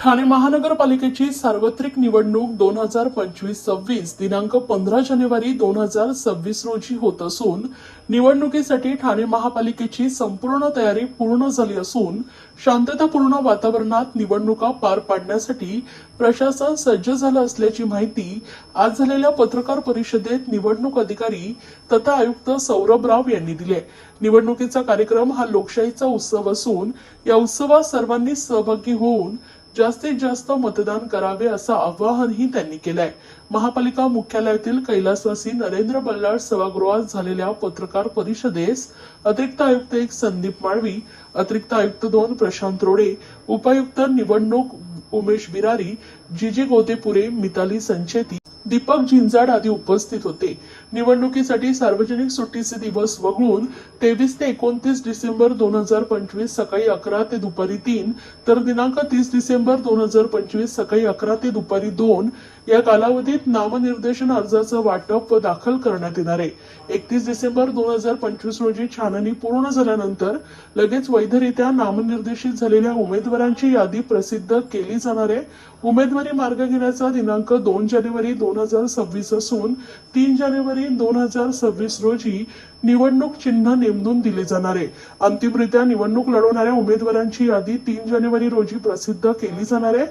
ठाणे महानगरपालिकेची सार्वत्रिक निवडणूक 2025-26 दिनांक 15 जानेवारी 2026 रोजी होत असून निवडणुकीसाठी ठाणे महापालिकेची संपूर्ण तयारी पूर्ण झाली असून शांततापूर्ण वातावरणात निवडणुका पार पाडण्यासाठी प्रशासन सज्ज झालं असल्याची माहिती आज झालेल्या पत्रकार परिषदेत निवडणूक अधिकारी तथा आयुक्त सौरभ राव यांनी दिली आहे। निवडणुकीचा कार्यक्रम हा लोकशाहीचा उत्सव असून या उत्सवात सर्वांनी सहभागी होऊन जास्तीत जास्त मतदान करावे असं आवाहनही त्यांनी केलंय। महापालिका मुख्यालयातील कैलासवासी नरेंद्र बल्लाळ सभागृहात झालेल्या पत्रकार परिषदेस अतिरिक्त आयुक्त 1 संदीप माळवी, अतिरिक्त आयुक्त 2 प्रशांत रोडे, उपायुक्त निवडणूक उमेश बिरारी, जीजी गोतेपुरे, मिताली संचेती, दीपक झिंजाड आदी उपस्थित होते। निवडणुकीसाठी सार्वजनिक सुट्टीचे दिवस वगळून 23 ते 29 डिसेंबर 2025 सकाळी 11 ते दुपारी 3 तर दिनांक 30 डिसेंबर 2025 सकाळी 11 ते दुपारी 2 या कालावधीत नामनिर्देशन अर्जाचं वाटप व दाखल करण्यात येणार आहे। 31 डिसेंबर 2025 रोजी छाननी पूर्ण झाल्यानंतर लगेच वैधरित्या नामनिर्देशित झालेल्या उमेदवारांची यादी प्रसिद्ध केली जाणार आहे। उमेदवारी मार्ग घेण्याचा दिनांक 2 जानेवारी 2026 असून 3 जानेवारी 2026 रोजी निवडणूक चिन्ह नेमून दिले जाणार आहे। अंतिमरित्या निवडणूक लढवणाऱ्या उमेदवारांची यादी 3 जानेवारी रोजी प्रसिद्ध केली जाणार आहे।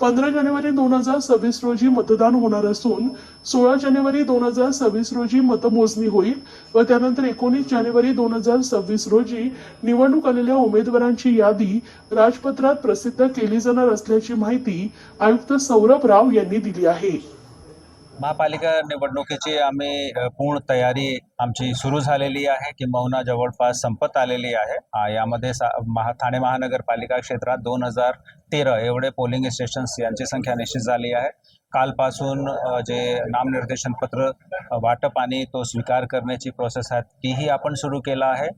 15 जानेवारी 2026 रोजी मतदान होणार असून 16 जानेवारी 2026 रोजी मतमोजणी होईल व त्यानंतर 19 जानेवारी 2026 रोजी निवडणूक आलेल्या उमेदवारांची यादी राजपत्रात प्रसिद्ध केली जाणार असल्याची माहिती आयुक्त सौरभ राव यांनी दिली आहे। महापालिका निवडणुकीची आम्ही पूर्ण तयारी आमची सुरू झालेली आहे, किंबहुना जवळपास संपत आलेली आहे। यामध्ये ठाणे महानगरपालिका क्षेत्रात 2013 एवढे पोलिंग स्टेशन्स यांची संख्या निश्चित झाली आहे। कालपासून जे नामनिर्देशन पत्र वाटप आणि तो स्वीकार करण्याची प्रोसेस आहे तीही आपण सुरू केला आहे।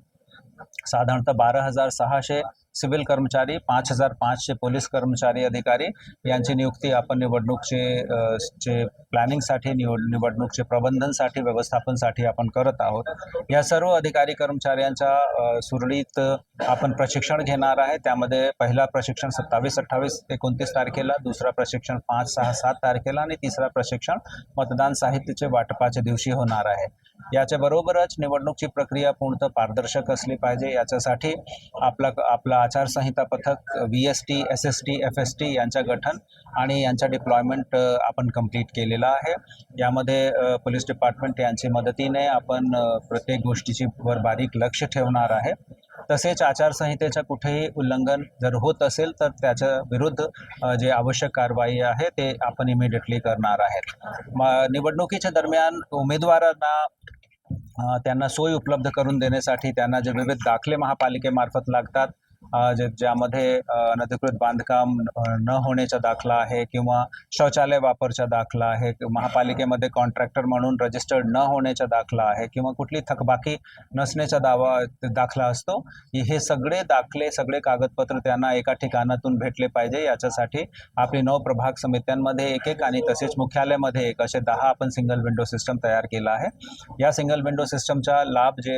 साधारणतः 12,600 सिव्हिल कर्मचारी, 5,500 पोलीस कर्मचारी अधिकारी यांची नियुक्ती आपण निवडणूकचे प्लॅनिंगसाठी, निवडणूकचे प्रबंधनसाठी, व्यवस्थापनसाठी आपण करत आहोत। या सर्व अधिकारी कर्मचाऱ्यांचा सुरळीत आपण प्रशिक्षण घेणार आहे। त्यामध्ये पहिला प्रशिक्षण 27, 28, 29 तारखेला, दुसरा प्रशिक्षण 5, 6, 7 तारखेला आणि तिसरा प्रशिक्षण मतदान साहित्याचे वाटपाच्या दिवशी होणार आहे। याच्या बरोबरच निवडणूकची प्रक्रिया पूर्णतः पारदर्शक असली पाहिजे, याच्यासाठी आपला आचारसंहिता पथक VST, SST, FST यांच्या गठन आणि यांचा डिप्लॉयमेंट आपण कंप्लीट केलेला आहे। यामध्ये पोलीस डिपार्टमेंट यांची मदतीने आपण प्रत्येक गोष्टीची वर बारीक लक्ष ठेवणार आहे। तसेच आचारसंहितेच्या कुठेही उल्लंघन जर होत असेल तर त्याच्या विरुद्ध जे आवश्यक कारवाई आहे ते आपण इमिडिएटली करणार आहेत। निवडणुकीच्या दरम्यान उमेदवारांना त्यांना सोय उपलब्ध करून देण्यासाठी त्यांना जे विविध दाखले महापालिकेमार्फत लागतात, ज्यामध्ये अनधिकृत बांधकाम न होण्याचा दाखला आहे किंवा शौचालय वापरचा दाखला आहे, महापालिकेमध्ये कॉन्ट्रॅक्टर म्हणून रजिस्टर्ड न होण्याचा दाखला आहे किंवा कुठली थकबाकी नसण्याचा दाखला असतो, हे सगळे दाखले, सगळे कागदपत्र त्यांना एका ठिकाणातून भेटले पाहिजे। याच्यासाठी आपली 9 प्रभाग समित्यांमध्ये एक आणि तसेच मुख्यालयामध्ये एक असे 10 आपण सिंगल विंडो सिस्टम तयार केला आहे। या सिंगल विंडो सिस्टमचा लाभ जे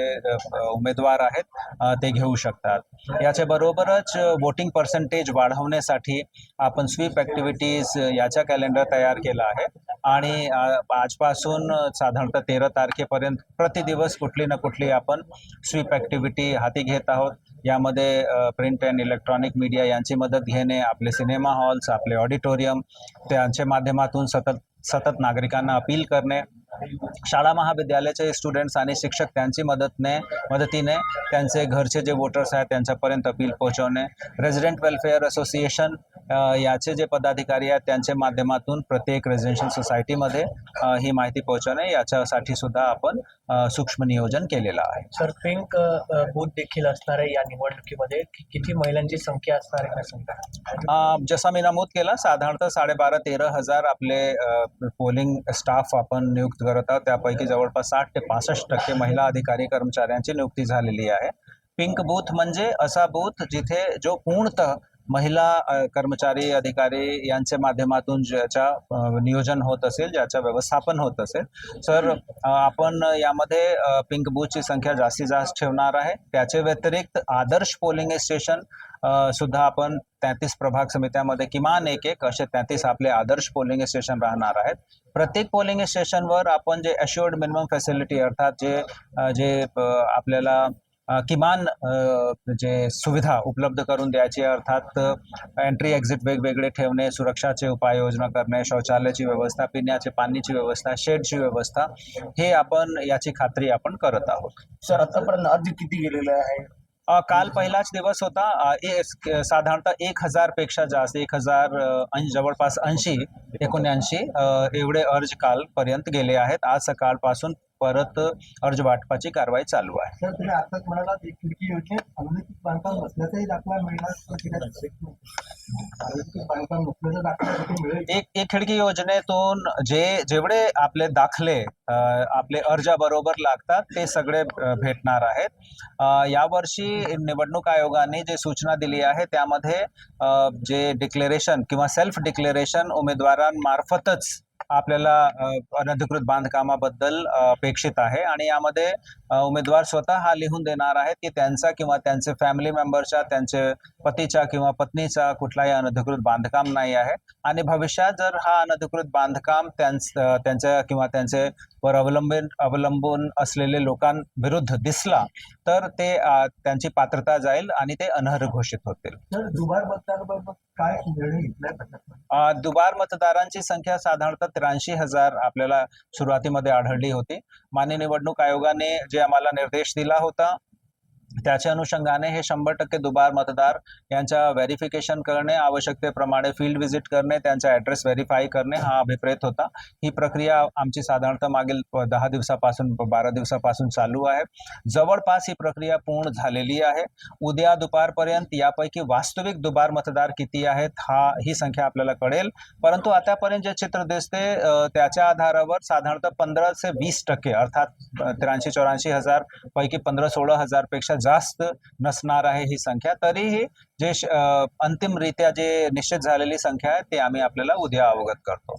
उमेदवार आहेत ते घेऊ शकतात। याच्या बरोबरच वोटिंग पर्सेंटेज वाढवण्यासाठी आपण स्वीप ॲक्टिव्हिटीज याचा कॅलेंडर तयार केला आहे आणि आजपासून साधारणतः 13 तारखेपर्यंत प्रतिदिवस कुठली ना कुठली आपण स्वीप ॲक्टिव्हिटी हाती घेत आहोत। यामध्ये प्रिंट अँड इलेक्ट्रॉनिक मीडिया यांची मदत घेणे, आपले सिनेमा हॉल्स, आपले ऑडिटोरियम त्यांच्या माध्यमातून सतत नागरिकांना अपील करणे, शाळा महाविद्यालयाचे स्टुडंट्स आणि शिक्षक त्यांची मदतीने त्यांचे घरचे जे वोटर्स आहेत त्यांच्यापर्यंत अपील पोहोचवणे, रेसिडेंट वेलफेअर असोसिएशन याचे जे पदाधिकारी आहेत त्यांच्या माध्यमातून प्रत्येक रेसिडेन्शियल सोसायटीमध्ये ही माहिती पोहोचवणे, याच्यासाठी सुद्धा आपण सूक्ष्म नियोजन केलेलं आहे। सर, पिंक बूथ देखील असणार आहे या निवडणुकीमध्ये, किती महिलांची संख्या असणार आहे? जसा मी नमूद केला, साधारणतः 12,500 ते 13,000 आपले पोलिंग स्टाफ आपण नियुक्त करत आहोत। त्यापैकी जवळपास 60 ते 65% महिला अधिकारी कर्मचाऱ्यांची नियुक्ती झालेली आहे। पिंक बूथ म्हणजे असा बूथ जिथे जो पूर्णतः महिला कर्मचारी अधिकारी यांच्या माध्यमातून ज्याच्या नियोजन होत असेल, ज्याचं व्यवस्थापन होत असेल, सर आपण यामध्ये पिंक बूथची संख्या जास्तीत जास्त ठेवणार आहे। त्याचे व्यतिरिक्त आदर्श पोलिंग स्टेशन सुद्धा आपण 33 प्रभाग समित्यामध्ये किमान एक असे 33 आपले आदर्श पोलिंग स्टेशन राहणार आहेत. प्रत्येक पोलिंग स्टेशनवर आपण जे अश्युअर्ड मिनिमम फॅसिलिटी अर्थात जे आपल्याला किमान जे सुविधा उपलब्ध करून द्यायची अर्थात एंट्री एक्झिट वेगवेगळे ठेवणे, सुरक्षाचे उपाययोजना करणे, शौचालयाची व्यवस्था, पिण्याचे पाण्याची व्यवस्था, शेडची व्यवस्था, हे आपण याची खात्री आपण करत आहोत. सर आतापर्यंत अर्ज किती गेलेले आहे? काल पहिलाच दिवस होता. साधारणतः 1000 पेक्षा जास्त 1000 जवळपास 80-79 एवढे अर्ज कालपर्यंत गेले आहेत. आज सकाळपासून परत अर्ज वाटपाची कारवाई चालू आहे. सर तुम्ही आताच म्हणालात एक खिडकी योजनेत अनधिकृत बांधकाम नसल्याचाही दाखला मिळणार बांधकाम नसल्याचा दाखला कुठे मिळेल? एक खिडकी योजनेतून जेवढे आपले दाखले आपले अर्जाबरोबर लागतात ते सगळे भेटणार आहेत. यावर्षी निवडणूक आयोगाने जे सूचना दिली आहे त्यामध्ये जे डिक्लेरेशन किंवा सेल्फ डिक्लेरेशन उमेदवारांमार्फतच आपल्याला अनधिकृत बांधकामाबद्दल अपेक्षित आहे आणि यामध्ये उमेदवार स्वतः हा लिहून देणार आहेत की त्यांचा किंवा त्यांचे फॅमिली मेंबरच्या, त्यांचे पतीच्या किंवा पत्नीचा कुठलाही अनधिकृत बांधकाम नाही आहे आणि भविष्यात जर हा अनधिकृत बांधकाम त्यांच्या किंवा त्यांचे वर अवलंबून असलेले लोकांविरुद्ध दिसला तर ते त्यांची पात्रता जाईल आणि ते अनर्ह घोषित होतील. सर दुबार मतदाराबाबत काय निर्णय घेतलाय? दुबार मतदारांची संख्या साधारणतः 83,000 आपल्याला सुरुवातीमध्ये आढळली होती. माननीय निवडणूक आयोगाने जे आम्हाला निर्देश दिला होता त्याच्या अनुषंगाने हे 100% दुबार मतदार यांच्या व्हेरिफिकेशन करणे, आवश्यकतेप्रमाणे फील्ड व्हिजिट करणे, त्यांचा ॲड्रेस व्हेरीफाय करणे हा अभिप्रेत होता. ही प्रक्रिया आमची साधारणतः मागील 10 दिवसापासून 12 दिवसापासून चालू आहे. जवळपास ही प्रक्रिया पूर्ण झालेली आहे. उद्या दुपारपर्यंत यापैकी वास्तविक दुबार मतदार किती आहेत ही संख्या आपल्याला कळेल. परंतु आतापर्यंत जे चित्र दिसते त्याच्या आधारावर साधारणतः 15 ते 20% अर्थात 83-84 हजार पैकी 15-16 हजार पेक्षा जास्त नसणार आहे ही संख्या. तरीही जे अंतिमरित्या जे निश्चित झालेली संख्या आहे ते आम्ही आपल्याला उद्या अवगत करतो.